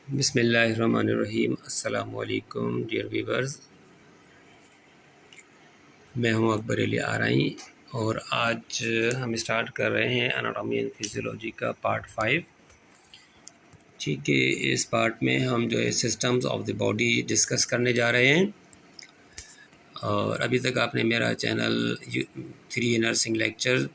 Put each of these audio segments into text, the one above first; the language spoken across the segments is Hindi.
बिस्मिल्लाहिर्रहमानिर्रहीम। अस्सलामुअलैकुम डियर व्यूवर्स, मैं हूं अकबर अली आरई और आज हम स्टार्ट कर रहे हैं एनाटॉमी एंड फिजियोलॉजी का पार्ट 5। ठीक है, इस पार्ट में हम जो है systems of the body discuss करने जा रहे हैं। और अभी तक आपने मेरा चैनल 3 नर्सिंग लेक्चर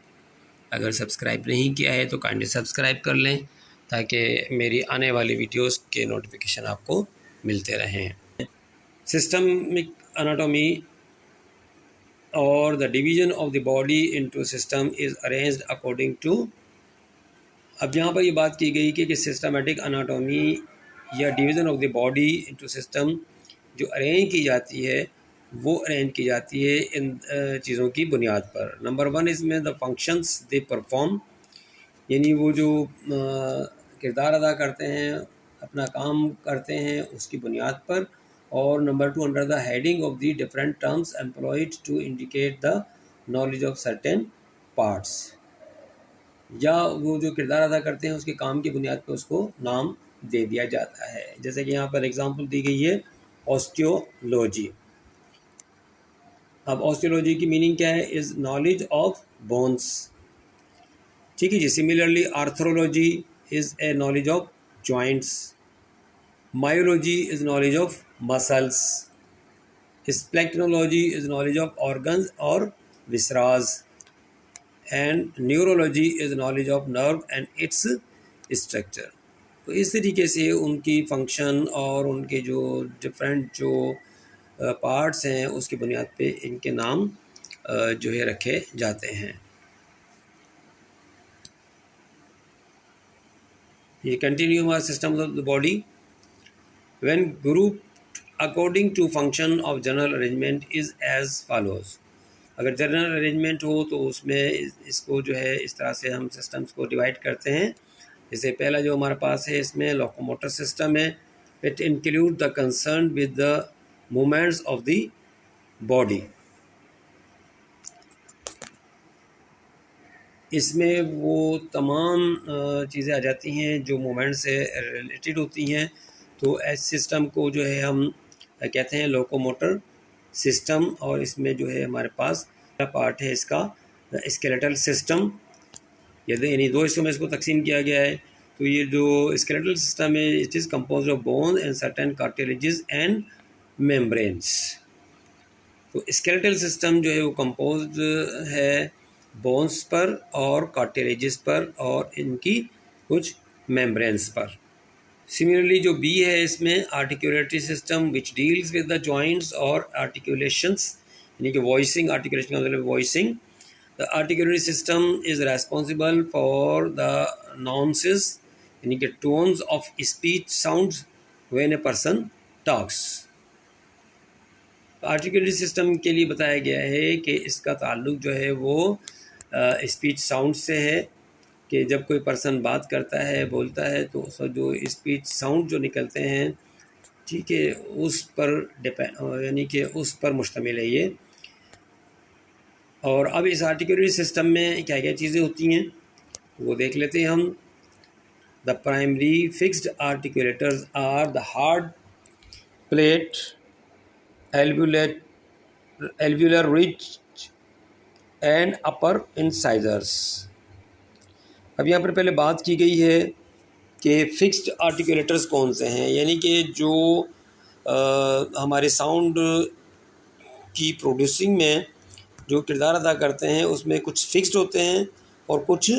अगर सब्सक्राइब नहीं किया है तो काइंडली सब्सक्राइब कर लें ताकि मेरी आने वाली वीडियोस के नोटिफिकेशन आपको मिलते रहें। सिस्टमिक एनाटॉमी और the division of the body into system is arranged according to. अब यहाँ पर ये बात की गई कि सिस्टमेटिक एनाटॉमी या division of the body into system जो अरेंज की जाती है वो अरेंज की जाती है इन चीज़ों की बुनियाद पर। नंबर 1 इसमें द फंक्शंस दे परफॉर्म, यानी वो जो किरदार अदा करते हैं, अपना काम करते हैं उसकी बुनियाद पर। और number 2 under the heading of the different terms employed to indicate the knowledge of certain parts, या वो जो किरदार अदा करते हैं उसके काम की बुनियाद पर उसको नाम दे दिया जाता है। जैसे कि यहाँ पर एग्जांपल दी गई है ऑस्टियोलॉजी। अब ऑस्टियोलॉजी की मीनिंग क्या है? Is knowledge of bones. ठीक है जी। Similarly arthrology is a knowledge of joints, myology is knowledge of muscles, splanchnology is knowledge of organs और viscera, and neurology is knowledge of nerve and its structure. तो इस तरीके से उनकी फंक्शन और उनके जो डिफरेंट जो पार्ट्स हैं उसकी बुनियाद पे इनके नाम जो है रखे जाते हैं। ये कंटिन्यू हमारा system of the body when grouped according to function of general arrangement is as follows. अगर जनरल अरेंजमेंट हो तो उसमें इसको जो है इस तरह से हम सिस्टम्स को डिवाइड करते हैं। जैसे पहला जो हमारे पास है इसमें लोकोमोटर सिस्टम है। It include the concern with the movements of the body. इसमें वो तमाम चीज़ें आ जाती हैं जो मूवमेंट से रिलेटेड होती हैं। तो इस सिस्टम को जो है हम कहते हैं लोकोमोटर सिस्टम। और इसमें जो है हमारे पास पार्ट है इसका स्केलेटल सिस्टम। यानी 2 हिस्सों में इसको तकसीम किया गया है। तो ये जो स्केलेटल सिस्टम है it is compose of bone and certain cartilages and membranes. तो स्केलेटल सिस्टम जो है वो कंपोज है बोन्स पर और कार्टिलेजेस पर और इनकी कुछ मेम्ब्रेन्स पर। सिमिलरली जो बी है इसमें articulatory system which deals with the joints और आर्टिकुलेशंस, यानी कि वॉइसिंग। आर्टिकुलेशन का मतलब voicing. The articulatory system is responsible for the nuances, यानी कि tones of speech sounds when a person talks. Articulatory system के लिए बताया गया है कि इसका ताल्लुक जो है वो स्पीच साउंड से है, कि जब कोई पर्सन बात करता है, बोलता है, तो उसका जो स्पीच साउंड जो निकलते हैं, ठीक है, उस पर डिपेंड, यानी कि उस पर मुश्तमिल है ये। और अब इस आर्टिकुलेटरी सिस्टम में क्या क्या चीज़ें होती हैं वो देख लेते हैं हम। The primary fixed articulators are the hard palate, alveolar ridge and upper incisors. अब यहाँ पर पहले बात की गई है कि फिक्स्ड आर्टिकुलेटर्स कौन से हैं, यानी कि जो हमारे साउंड की प्रोड्यूसिंग में जो किरदार अदा करते हैं उसमें कुछ फिक्स्ड होते हैं और कुछ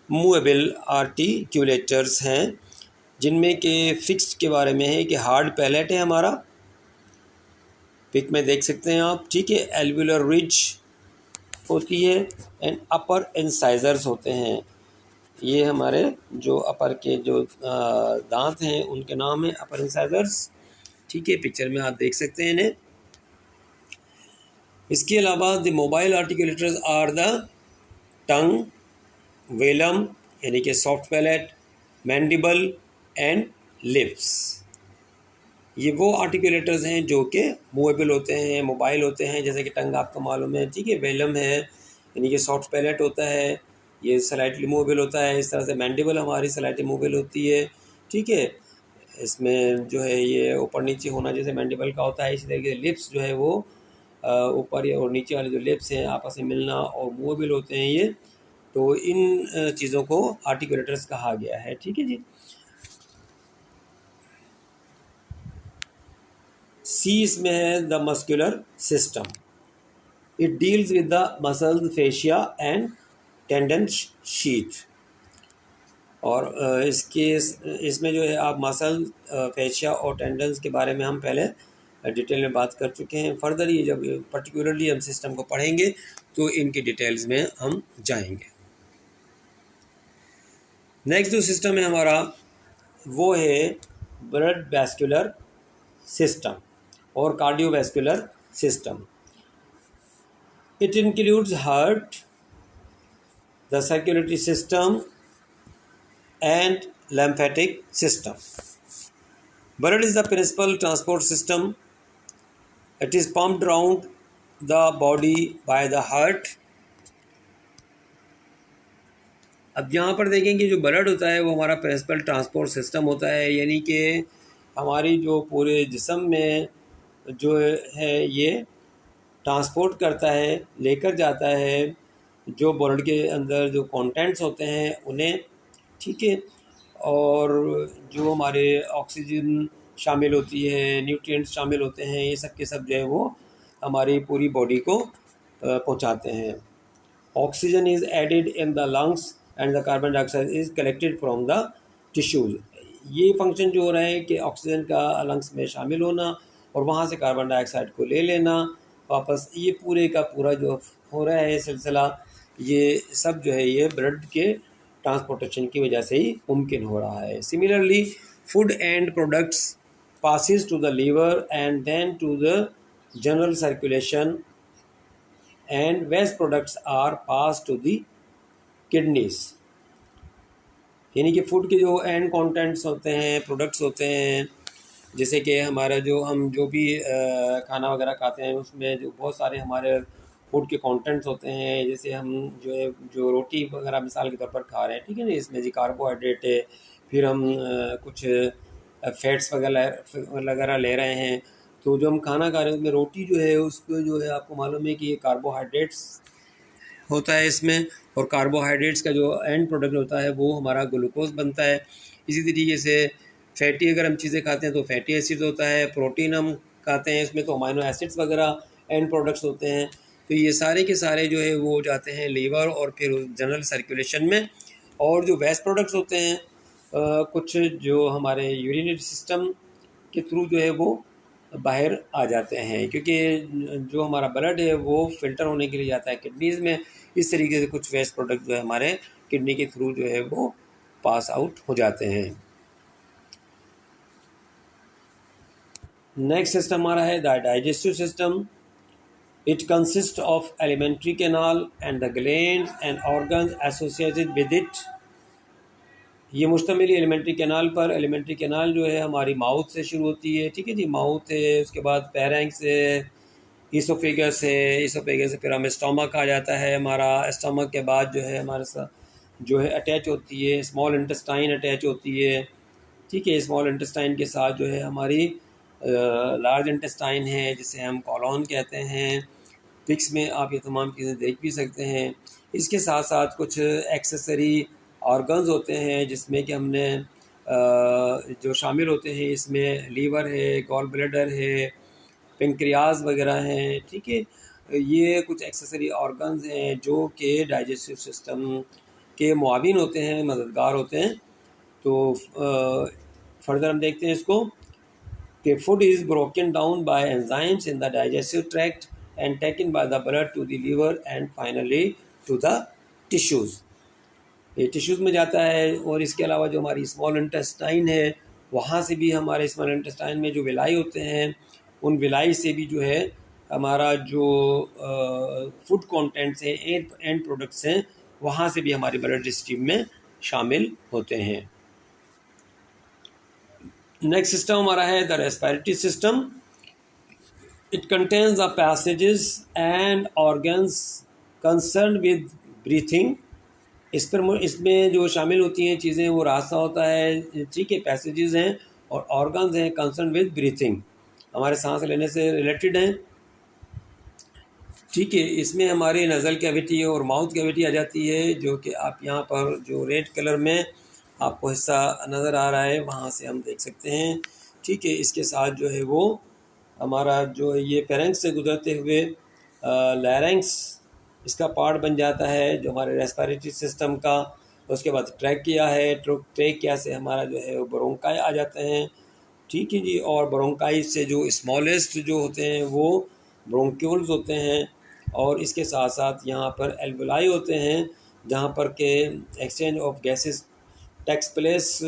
मूवेबल आर्टिकुलेटर्स हैं, जिनमें के फिक्स्ड के बारे में है कि हार्ड पैलेट है हमारा, पिक में देख सकते हैं आप, ठीक है, एल्वुलर रिज होती है एंड अपर इंसाइजर्स होते हैं। ये हमारे जो अपर के जो दांत हैं उनके नाम है अपर इंसाइजर्स। ठीक है, पिक्चर में आप देख सकते हैं इन्हें। इसके अलावा the mobile articulators are the tongue, velum यानी कि soft palate, mandible and lips. ये वो आर्टिकुलेटर्स हैं जो कि मूवेबल होते हैं, मोबाइल होते हैं। जैसे कि टंग आपको मालूम है, ठीक है, वेलम है यानी कि सॉफ्ट पैलेट होता है, ये स्लाइटली मूवेबल होता है। इस तरह से मैंडिबल हमारी स्लाइटली मूवेबल होती है, ठीक है। इसमें जो है ये ऊपर नीचे होना जैसे मैंडिबल का होता है, इसी तरीके से लिप्स जो है वो ऊपर और नीचे वाले जो लिप्स हैं आपस में मिलना और मूवेबल होते हैं ये, तो इन चीज़ों को आर्टिकुलेटर्स कहा गया है। ठीक है जी। सी इसमें है the muscular system, it deals with the muscles fascia and tendon sheath. और इसमें जो है आप मसल फेशिया और टेंडन्स के बारे में हम पहले डिटेल में बात कर चुके हैं। फर्दर ये जब पर्टिकुलरली हम सिस्टम को पढ़ेंगे तो इनकी डिटेल्स में हम जाएंगे। नेक्स्ट जो सिस्टम है हमारा वो है ब्लड वैस्कुलर सिस्टम और cardiovascular system. It includes heart, the circulatory system and lymphatic system. Blood is the principal transport system. It is pumped around the body by the heart. अब यहाँ पर देखेंगे जो ब्लड होता है वो हमारा प्रिंसिपल ट्रांसपोर्ट सिस्टम होता है, यानी कि हमारी जो पूरे जिस्म में जो है ये ट्रांसपोर्ट करता है, लेकर जाता है जो ब्लड के अंदर जो कंटेंट्स होते हैं उन्हें। ठीक है। और जो हमारे ऑक्सीजन शामिल होती है, न्यूट्रिएंट्स शामिल होते हैं, ये सब के सब जो है वो हमारी पूरी बॉडी को पहुंचाते हैं। Oxygen is added in the lungs and the carbon dioxide is collected from the tissues. ये फंक्शन जो हो रहा है कि ऑक्सीजन का लंग्स में शामिल होना और वहाँ से कार्बन डाइऑक्साइड को ले लेना वापस, ये पूरे का पूरा जो हो रहा है सिलसिला, ये सब जो है ये ब्लड के ट्रांसपोर्टेशन की वजह से ही मुमकिन हो रहा है। Similarly food and products passes to the liver and then to the general circulation and waste products are passed to the kidneys। यानी कि फूड के जो एंड कंटेंट्स होते हैं, प्रोडक्ट्स होते हैं, जैसे कि हमारा जो हम जो भी खाना वगैरह खाते हैं उसमें जो बहुत सारे हमारे फूड के कंटेंट्स होते हैं, जैसे हम जो है जो रोटी वगैरह मिसाल के तौर पर खा रहे हैं, ठीक है ना, इसमें जी कार्बोहाइड्रेट है, फिर हम कुछ फैट्स वगैरह ले रहे हैं, तो जो हम खाना खा रहे हैं उसमें रोटी जो है उसको जो है आपको मालूम है कि ये कार्बोहाइड्रेट्स होता है इसमें, और कार्बोहाइड्रेट्स का जो एंड प्रोडक्ट होता है वो हमारा ग्लूकोज बनता है। इसी तरीके से फैटी अगर हम चीज़ें खाते हैं तो फैटी एसिड होता है, प्रोटीन हम खाते हैं इसमें तो अमाइनो एसिड्स वगैरह एंड प्रोडक्ट्स होते हैं। तो ये सारे के सारे जो है वो जाते हैं लीवर और फिर जनरल सर्कुलेशन में। और जो वेस्ट प्रोडक्ट्स होते हैं कुछ जो हमारे यूरिनरी सिस्टम के थ्रू जो है वो बाहर आ जाते हैं, क्योंकि जो हमारा ब्लड है वो फिल्टर होने के लिए जाता है किडनीज़ में। इस तरीके से कुछ वेस्ट प्रोडक्ट जो है हमारे किडनी के थ्रू जो है वो पास आउट हो जाते हैं। नेक्स्ट सिस्टम हमारा है the digestive system. It consist of alimentary canal and the glands and organs associated with it. ये मुश्तमिल एलिमेंट्री कैनाल पर। एलिमेंट्री कैनाल जो है हमारी माउथ से शुरू होती है, ठीक है जी, माउथ है, उसके बाद फेरेंक्स है, ईसोफेगस है, ईसोफेगस से फिर हमें स्टमक आ जाता है हमारा। स्टमक के बाद जो है हमारे साथ जो है अटैच होती है स्मॉल इंटेस्टाइन अटैच होती है, ठीक है। स्मॉल इंटेस्टाइन के साथ जो है हमारी लार्ज इंटेस्टाइन है जिसे हम कॉलोन कहते हैं। पिक्स में आप ये तमाम चीज़ें देख भी सकते हैं। इसके साथ साथ कुछ एक्सेसरी ऑर्गन्स होते हैं जिसमें कि हमने जो शामिल होते हैं, इसमें लीवर है, गॉल ब्लैडर है, पेंक्रियाज वगैरह हैं, ठीक है। ये कुछ एक्सेसरी ऑर्गन्स हैं जो कि डाइजेस्टिव सिस्टम के मुआविन होते हैं, मददगार होते हैं। तो फर्दर हम देखते हैं इसको कि food is broken down by enzymes in the digestive tract and taken by the blood to the liver and finally to the tissues. ये टिश्यूज़ में जाता है। और इसके अलावा जो हमारी स्मॉल इंटेस्टाइन है वहाँ से भी हमारे स्मॉल इंटेस्टाइन में जो विलाई होते हैं उन विलाई से भी जो है हमारा जो फूड कंटेंट्स हैं, एंड प्रोडक्ट्स हैं, वहाँ से भी हमारे ब्लड स्ट्रीम में शामिल होते हैं। नेक्स्ट सिस्टम हमारा है the respiratory system. It contains the passages and organs concern with breathing. इसमें जो शामिल होती हैं चीज़ें वो रास्ता होता है, ठीक है, पैसेजेस हैं और ऑर्गन्स हैं कंसर्न विद ब्रीथिंग, हमारे सांस लेने से रिलेटेड हैं। ठीक है, इसमें हमारी नज़ल कैविटी और माउथ कैविटी आ जाती है, जो कि आप यहाँ पर जो रेड कलर में आपको हिस्सा नज़र आ रहा है वहाँ से हम देख सकते हैं। ठीक है, इसके साथ जो है वो हमारा जो ये फेरेंक्स से गुजरते हुए लैरिंक्स इसका पार्ट बन जाता है, जो हमारे रेस्पिरेटरी सिस्टम का। उसके बाद ट्रैकिया है, ट्रैकिया से हमारा जो है वो ब्रोंकाई आ जाते हैं। ठीक है जी, और ब्रोंकाई से जो स्मॉलेस्ट जो होते हैं वो ब्रोंक्यूल्स होते हैं, और इसके साथ साथ यहाँ पर एल्वुलाई होते हैं, जहाँ पर के exchange of gases takes place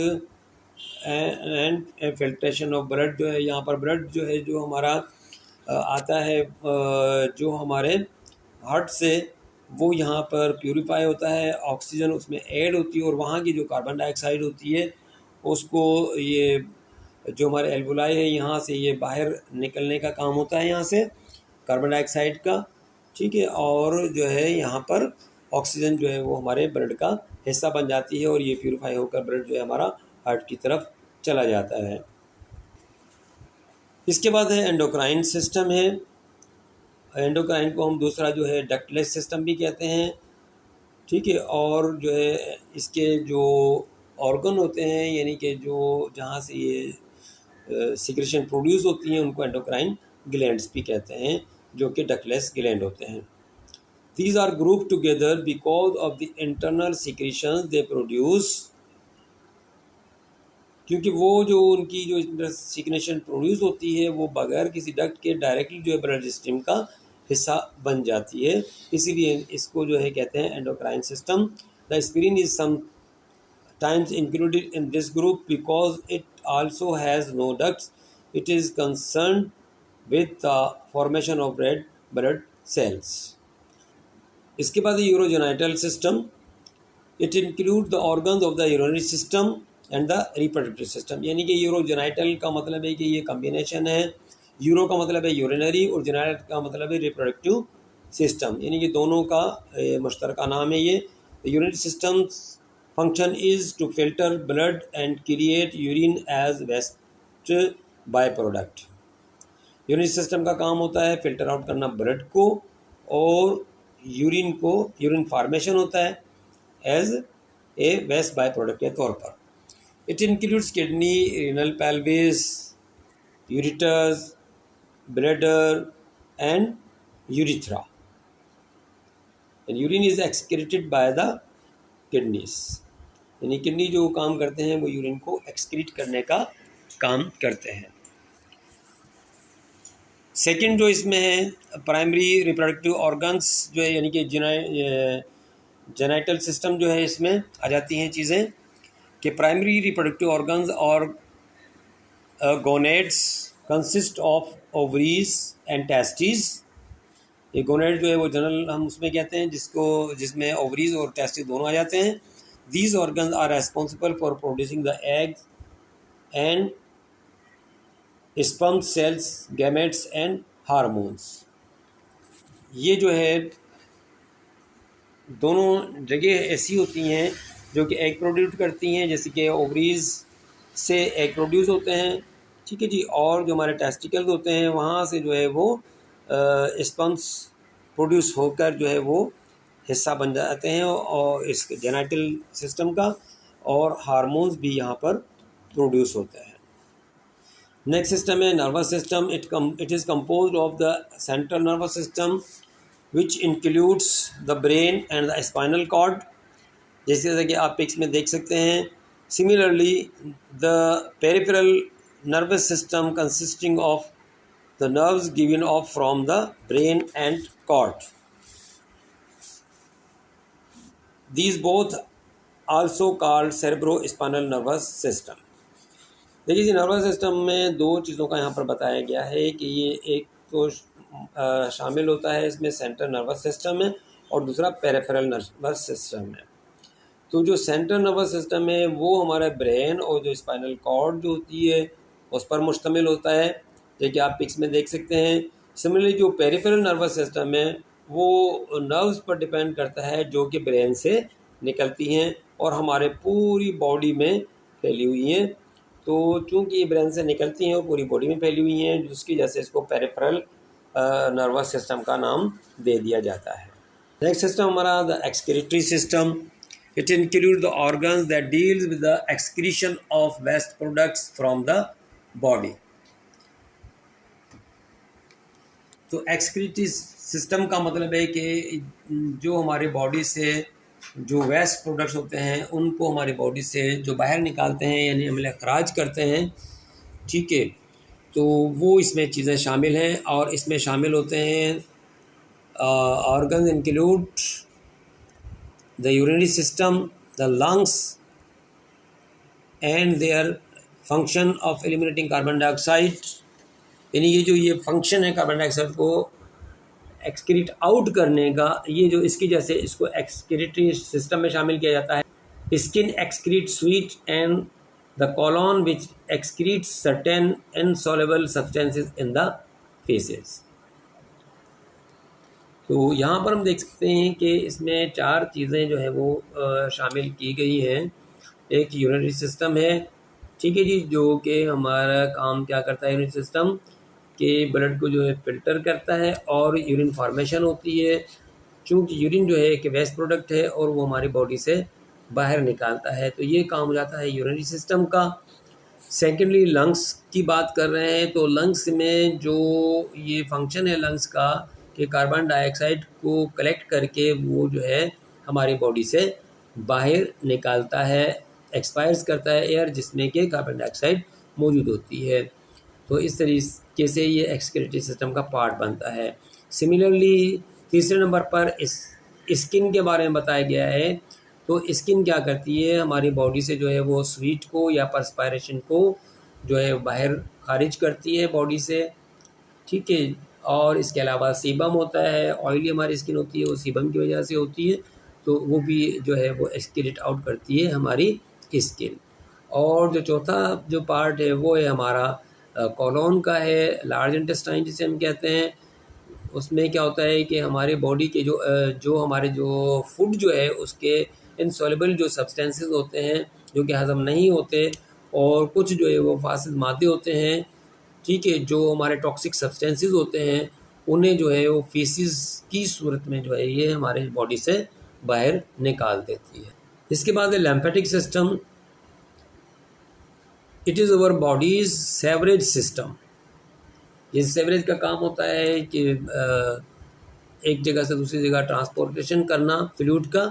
and filtration of blood जो है, यहाँ पर ब्लड जो है जो हमारा आता है जो हमारे हार्ट से, वो यहाँ पर प्यूरिफाई होता है, ऑक्सीजन उसमें ऐड होती है, और वहाँ की जो कार्बन डाइऑक्साइड होती है उसको ये जो हमारे एल्वुलाई है यहाँ से ये बाहर निकलने का काम होता है, यहाँ से कार्बन डाइऑक्साइड का। ठीक है, और जो है यहाँ पर ऑक्सीजन जो है वो हमारे ब्लड का हिस्सा बन जाती है, और ये प्यूरिफाई होकर ब्लड जो है हमारा हार्ट की तरफ चला जाता है। इसके बाद है एंडोक्राइन सिस्टम है। एंडोक्राइन को हम दूसरा जो है डक्टलेस सिस्टम भी कहते हैं। ठीक है, और जो है इसके जो ऑर्गन होते हैं, यानी कि जो जहाँ से ये सिक्रेशन प्रोड्यूस होती हैं, उनको एंडोक्राइन ग्लैंड्स भी कहते हैं, जो कि डक्टलेस ग्लैंड होते हैं। These are grouped together because of the internal secretions they produce, क्योंकि वो जो उनकी जो सिक्रेशन प्रोड्यूस होती है वो बगैर किसी डक्ट के डायरेक्टली जो है ब्लड स्ट्रीम का हिस्सा बन जाती है, इसीलिए इसको जो है कहते हैं endocrine system. The spleen is sometimes included in this group because it also has no ducts. It is concerned with the formation of red blood cells. इसके बाद urogenital system. It include the organs of the urinary system and the reproductive system, यानी कि यूरोजेनाइटल का मतलब है कि ये कम्बिनेशन है, यूरो का मतलब है यूरिनरी और जेनाइटल का मतलब है रिप्रोडक्टिव सिस्टम, यानी कि दोनों का मुश्तरका नाम है ये। Urinary system function is to filter blood and create urine as waste by product. Urinary system का काम होता है फिल्टर आउट करना ब्लड को, और यूरिन को, यूरिन फार्मेशन होता है as a waste by product के तौर पर। It includes kidney, renal pelvis, ureters, bladder and urethra, and urine is excreted by the kidneys, यानी किडनी जो काम करते हैं वो यूरिन को एक्सक्रीट करने का काम करते हैं। सेकंड जो इसमें है प्राइमरी रिप्रोडक्टिव ऑर्गन्स जो है, यानी कि जेनाइटल सिस्टम जो है, इसमें आ जाती हैं चीज़ें कि प्राइमरी रिप्रोडक्टिव ऑर्गन्स और gonads consist of ovaries and testis. ये गोनेड जो है वो जनरल हम उसमें कहते हैं जिसमें ओवरीज और टेस्टिस दोनों आ जाते हैं। These organs are responsible for producing the eggs and sperm cells, gametes and hormones. ये जो है दोनों जगह ऐसी होती हैं जो कि एग प्रोड्यूस करती हैं, जैसे कि ओवरीज से एग प्रोड्यूस होते हैं। ठीक है जी, और जो हमारे टेस्टिकल्स होते हैं वहाँ से जो है वो स्पर्म्स प्रोड्यूस होकर जो है वो हिस्सा बन जाते हैं और इस जेनाइटल सिस्टम का, और हार्मोन्स भी यहाँ पर प्रोड्यूस होते हैं। नेक्स्ट सिस्टम है nervous system. It is composed of the central nervous system which includes the brain and the spinal cord, जैसे कि आप पिक्स में देख सकते हैं। Similarly the peripheral nervous system consisting of the nerves given off from the brain and cord, these both also called cerebro spinal nervous system. देखिए जी, नर्वस सिस्टम में दो चीज़ों का यहाँ पर बताया गया है कि ये एक तो शामिल होता है इसमें सेंट्रल नर्वस सिस्टम है, और दूसरा पेरिफेरल नर्वस सिस्टम है। तो जो सेंट्रल नर्वस सिस्टम है वो हमारा ब्रेन और जो स्पाइनल कॉर्ड जो होती है उस पर मुश्तमिल होता है, जैसे कि आप पिक्स में देख सकते हैं। सिमिलरली जो पेरिफेरल नर्वस सिस्टम है वो नर्व्स पर डिपेंड करता है जो कि ब्रेन से निकलती हैं और हमारे पूरी बॉडी में फैली हुई हैं। तो चूँकि ये ब्रेन से निकलती हैं और पूरी बॉडी में फैली हुई हैं, जिसकी वजह से इसको पेरिफेरल नर्वस सिस्टम का नाम दे दिया जाता है। नेक्स्ट सिस्टम हमारा the excretory system. It include the organs that deals with the excretion of waste products from the body. तो एक्सक्रीटरी सिस्टम का मतलब है कि जो हमारे बॉडी से जो वेस्ट प्रोडक्ट्स होते हैं उनको हमारी बॉडी से जो बाहर निकालते हैं यानी अमल खराज करते हैं, ठीक है, तो वो इसमें चीज़ें शामिल हैं। और इसमें शामिल होते हैं organs include the urinary system, the lungs and their function of eliminating carbon dioxide, यानी ये जो ये फंक्शन है कार्बन डाइऑक्साइड को एक्सक्रीट आउट करने का, ये जो इसकी जैसे इसको एक्सक्रीटरी सिस्टम में शामिल किया जाता है। Skin excrete sweet and the colon which excrete certain insoluble substances in the faces. तो यहाँ पर हम देख सकते हैं कि इसमें 4 चीज़ें जो है वो शामिल की गई हैं। एक यूरिनरी सिस्टम है, ठीक है जी, जो कि हमारा काम क्या करता है यूरिनरी सिस्टम के ब्लड को जो है फ़िल्टर करता है और यूरिन फॉर्मेशन होती है। चूँकि यूरिन जो है एक वेस्ट प्रोडक्ट है और वो हमारी बॉडी से बाहर निकालता है, तो ये काम हो जाता है यूरिनरी सिस्टम का। सेकेंडली लंग्स की बात कर रहे हैं, तो लंग्स में जो ये फंक्शन है लंग्स का कि कार्बन डाइऑक्साइड को कलेक्ट करके वो जो है हमारी बॉडी से बाहर निकालता है, एक्सपायर्स करता है एयर जिसमें कि कार्बन डाइऑक्साइड मौजूद होती है। तो इस तरीके से ये एक्सक्रीटरी सिस्टम का पार्ट बनता है। सिमिलरली तीसरे नंबर पर स्किन के बारे में बताया गया है। तो स्किन क्या करती है, हमारी बॉडी से जो है वो स्वीट को या परस्पायरेशन को जो है बाहर खारिज करती है बॉडी से, ठीक है। और इसके अलावा सीबम होता है, ऑयली हमारी स्किन होती है, वो सीबम की वजह से होती है, तो वो भी जो है वो एक्सक्रीट आउट करती है हमारी स्किन। और जो चौथा जो पार्ट है वो है हमारा कॉलोन का है, लार्ज इंटेस्टाइन जिसे हम कहते हैं। उसमें क्या होता है कि हमारे बॉडी के जो हमारे जो फूड जो है उसके इनसॉल्युबल जो सब्सटेंसेस होते हैं जो कि हज़म नहीं होते, और कुछ जो है वो फासिद मादे होते हैं, ठीक है, जो हमारे टॉक्सिक सब्सटेंसेस होते हैं, उन्हें जो है वो फीसिस की सूरत में जो है ये हमारे बॉडी से बाहर निकाल देती है। इसके बाद है lymphatic system. It is our bodies sewerage system. ये सेवरेज का काम होता है कि एक जगह से दूसरी जगह ट्रांसपोर्टेशन करना फ्लूइड का।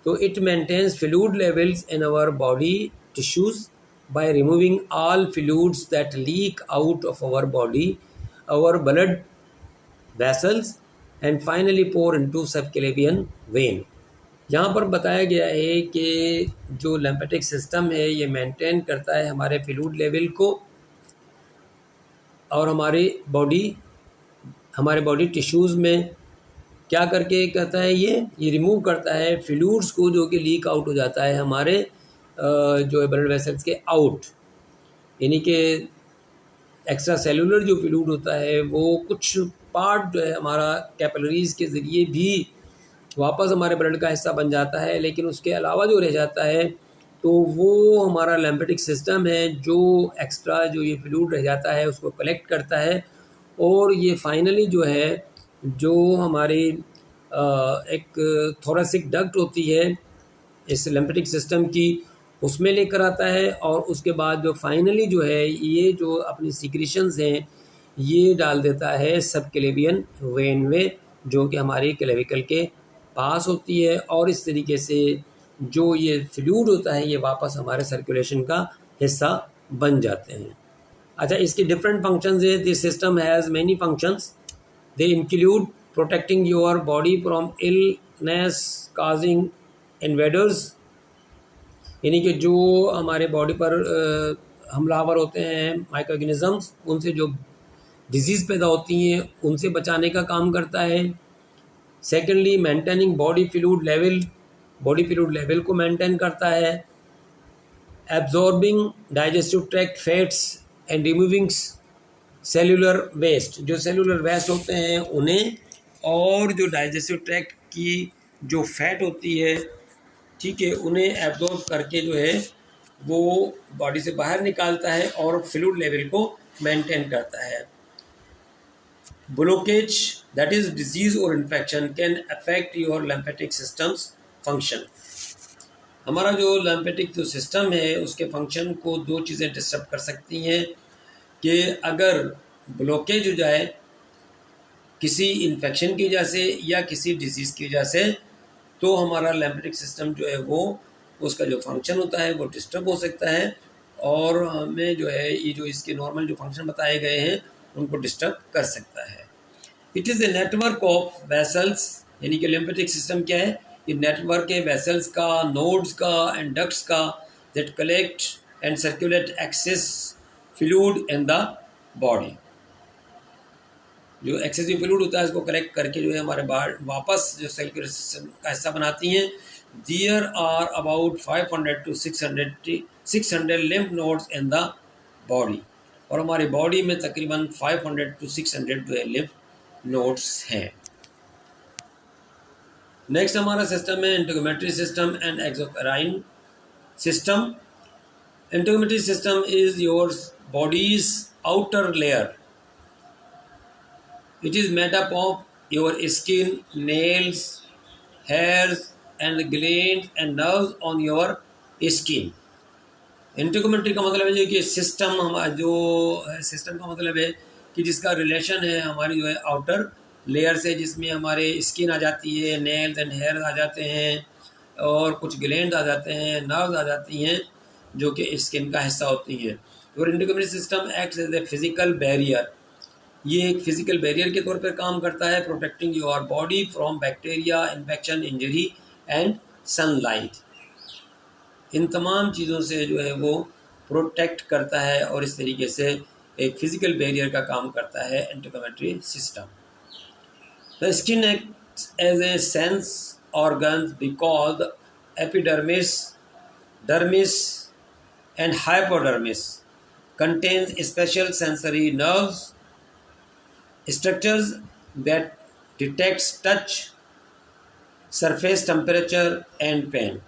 तो it maintains fluid levels in our body tissues by removing all fluids that leak out of our body, our blood vessels, and finally pour into subclavian vein। यहाँ पर बताया गया है कि जो लिम्फेटिक सिस्टम है ये मेंटेन करता है हमारे फ्लूइड लेवल को, और हमारे बॉडी टिश्यूज़ में क्या करके कहता है ये रिमूव करता है फ्लूइड्स को जो कि लीक आउट हो जाता है हमारे जो है ब्लड वेसल्स के आउट, यानी कि एक्स्ट्रा सेलुलर जो फ्लूइड होता है वो कुछ पार्ट जो है हमारा कैपिलरीज़ के ज़रिए भी वापस हमारे ब्लड का हिस्सा बन जाता है, लेकिन उसके अलावा जो रह जाता है तो वो हमारा लिम्फेटिक सिस्टम है जो एक्स्ट्रा जो ये फ्लूइड रह जाता है उसको कलेक्ट करता है, और ये फाइनली जो है जो हमारी एक थोरेसिक डक्ट होती है इस लिम्फेटिक सिस्टम की उसमें लेकर आता है, और उसके बाद जो फाइनली जो है ये जो अपनी सीक्रेशंस हैं ये डाल देता है सबक्लेवियन वेन में, जो कि हमारी क्लेविकल के पास होती है। और इस तरीके से जो ये फ्लूइड होता है ये वापस हमारे सर्कुलेशन का हिस्सा बन जाते हैं। अच्छा, इसके डिफरेंट फंक्शंस है। This system has many functions. They include protecting your body from illness causing invaders, यानी कि जो हमारे बॉडी पर हमलावर होते हैं माइक्रोऑर्गेनिजम्स, उनसे जो डिजीज़ पैदा होती हैं उनसे बचाने का काम करता है। Secondly maintaining body fluid level को मेंटेन करता है। Absorbing digestive tract fats and removing cellular waste, जो सेलुलर वेस्ट होते हैं उन्हें, और जो डाइजेस्टिव ट्रैक्ट की जो फैट होती है, ठीक है, उन्हें एब्जॉर्ब करके जो है वो बॉडी से बाहर निकालता है और फ्लूइड लेवल को मेंटेन करता है। ब्लॉकेज दैट इज डिजीज और infection can affect your lymphatic systems function. हमारा जो लिम्फेटिक जो सिस्टम है उसके फंक्शन को दो चीज़ें डिस्टर्ब कर सकती हैं कि अगर ब्लॉकेज हो जाए किसी इन्फेक्शन की वजह से या किसी डिजीज़ की वजह से, तो हमारा लिम्फेटिक सिस्टम जो है वो उसका जो फंक्शन होता है वो डिस्टर्ब हो सकता है और हमें जो है ये जो इसके नॉर्मल जो फंक्शन बताए गए हैं उनको डिस्टर्ब कर सकता है। It is a network of vessels, यानी कि लिम्फेटिक सिस्टम क्या है, ये नेटवर्क है वेसल्स का, नोड्स का एंड डक्ट्स का, that collect and circulate access fluid in the body. जो एक्सेसिव फ्लूइड होता है इसको कलेक्ट करके जो है हमारे बाहर वापस जो सर्कुलर सिस्टम का हिस्सा बनाती हैं। There are about 500 to 600 lymph nodes in the body, और हमारी बॉडी में तकरीबन 500 to 600 जो है लिम्फ नोड्स हैं। नेक्स्ट हमारा सिस्टम है integumentary system and exocrine system. Integumentary system is your body's outer layer. It is made up of your skin, nails, hairs and glands and nerves on your skin. इंटीग्रेटरी का मतलब है कि सिस्टम, हमारा जो सिस्टम का मतलब है कि जिसका रिलेशन है हमारी जो है आउटर लेयर से, जिसमें हमारे स्किन आ जाती है, नेल्स एंड हेयर आ जाते हैं और कुछ ग्लैंड आ जाते हैं, नर्व्स आ जाती हैं जो कि स्किन का हिस्सा होती हैं। और integumentary system acts as a physical barrier, ये एक फिजिकल बैरियर के तौर पर काम करता है, protecting your body from bacteria, infection, injury and sunlight. इन तमाम चीज़ों से जो है वो प्रोटेक्ट करता है और इस तरीके से एक फिजिकल बैरियर का काम करता है integumentary system. The skin acts as a sense organ because the epidermis, dermis and hypodermis contains special sensory nerves structures that detects touch, surface temperature and pain।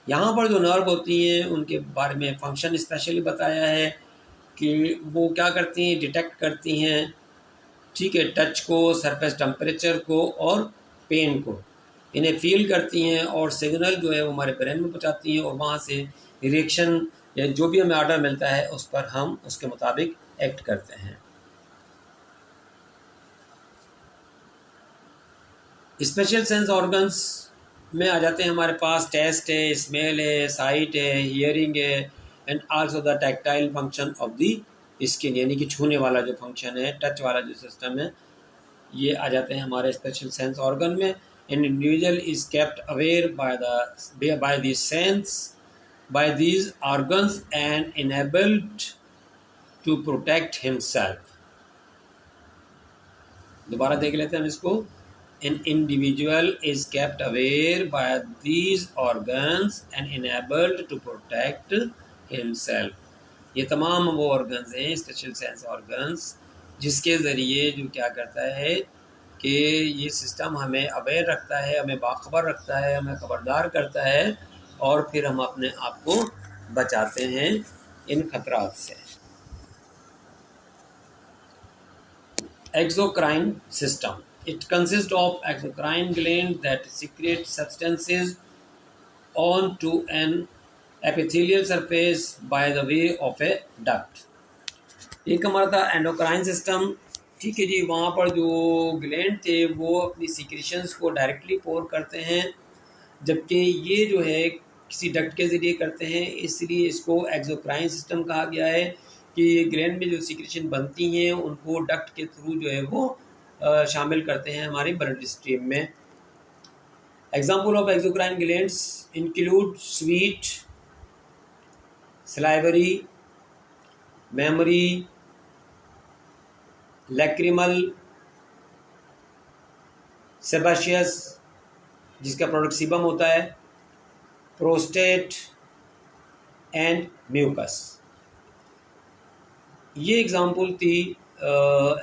यहाँ पर जो नर्व होती हैं उनके बारे में फंक्शन स्पेशली बताया है कि वो क्या करती हैं, डिटेक्ट करती हैं, ठीक है, टच को, सरफेस टेम्परेचर को और पेन को, इन्हें फील करती हैं और सिग्नल जो है वो हमारे ब्रेन में पहुँचाती हैं और वहाँ से रिएक्शन या जो भी हमें ऑर्डर मिलता है उस पर हम उसके मुताबिक एक्ट करते हैं। स्पेशल सेंस ऑर्गन्स में आ जाते हैं हमारे पास टेस्ट है, स्मेल है, साइट है, हियरिंग है and also the tactile function of the skin, यानी कि छूने वाला जो फंक्शन है, टच वाला जो सिस्टम है, ये आ जाते हैं हमारे स्पेशल सेंस ऑर्गन में। An individual is kept aware by the sense by these organs and enabled to protect himself। दोबारा देख लेते हैं हम इसको। An individual is kept aware by these organs and enabled to protect himself। ये तमाम वो ऑर्गन्स हैं, स्पेशल सेंस ऑर्गन्स, जिसके ज़रिए जो क्या करता है कि ये सिस्टम हमें अवेयर रखता है, हमें बाखबर रखता है, हमें खबरदार करता है और फिर हम अपने आप को बचाते हैं इन खतरात से। Exocrine system, it consist of exocrine gland that secrete substances on to an epithelial surface by the way of a duct. एक हमारा था एंडोक्राइन सिस्टम, ठीक है जी, वहाँ पर जो ग्लैंड थे वो अपनी सीक्रेशंस को डायरेक्टली पोर करते हैं, जबकि ये जो है किसी डक्ट के ज़रिए करते हैं, इसलिए इसको एक्सोक्राइन सिस्टम कहा गया है कि ग्लैंड में जो सीक्रेशन बनती हैं उनको डक्ट के थ्रू जो है वो शामिल करते हैं हमारी ब्लड स्ट्रीम में। Example of exocrine glands include sweat, salivary, mammary, lacrimal, sebaceous जिसका प्रोडक्ट सीबम होता है, प्रोस्टेट एंड म्यूकस। ये एग्जाम्पल थी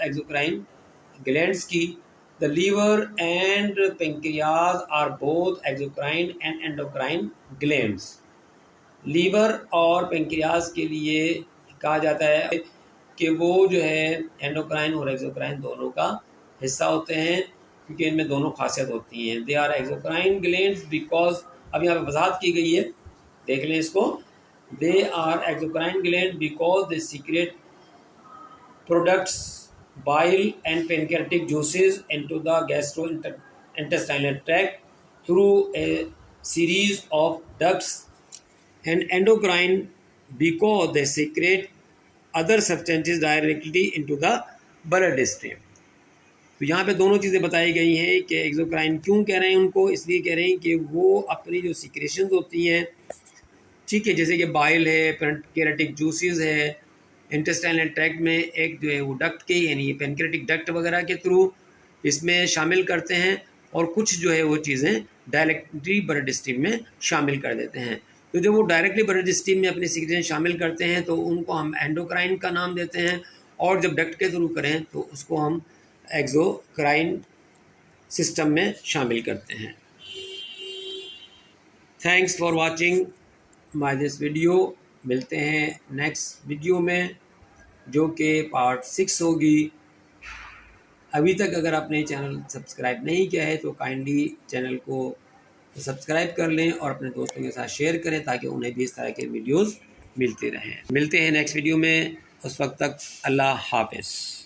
एक्सोक्राइन ग्लैंड्स की। The liver and pancreas are both exocrine and endocrine glands. Liver और पेंक्रियाज के लिए कहा जाता है कि वो जो है एंडोक्राइन और एक्सोक्राइन दोनों का हिस्सा होते हैं, क्योंकि इनमें दोनों खासियत होती हैं। They are exocrine glands because, अब यहाँ पे वजाहत की गई है, देख लें इसको। They are exocrine gland because they secrete products bile and pancreatic juices into the gastrointestinal tract through a series of ducts, and endocrine because they secrete other substances directly into the blood stream। तो यहाँ पे दोनों चीज़ें बताई गई हैं कि एक्सोक्राइन क्यों कह रहे हैं उनको, इसलिए कह रहे हैं कि वो अपनी जो सिक्रेशंस होती हैं, ठीक है, जैसे कि बाइल है, पैंक्रियाटिक जूसेस है, इंटेस्टाइनल ट्रैक्ट में एक जो है वो डक्ट के यानी पेनक्रेटिक डक्ट वगैरह के थ्रू इसमें शामिल करते हैं, और कुछ जो है वो चीज़ें डायरेक्टली ब्लड स्ट्रीम में शामिल कर देते हैं। तो जब वो डायरेक्टली ब्लड स्ट्रीम में अपनी सिक्रेशन शामिल करते हैं तो उनको हम एंडोक्राइन का नाम देते हैं, और जब डक्ट के थ्रू करें तो उसको हम एक्सोक्राइन सिस्टम में शामिल करते हैं। Thanks for watching my this video. मिलते हैं नेक्स्ट वीडियो में, जो कि पार्ट 6 होगी। अभी तक अगर आपने चैनल सब्सक्राइब नहीं किया है तो काइंडली चैनल को सब्सक्राइब कर लें और अपने दोस्तों के साथ शेयर करें, ताकि उन्हें भी इस तरह के वीडियोस मिलते रहें। मिलते हैं नेक्स्ट वीडियो में, उस वक्त तक अल्लाह हाफ़िज़।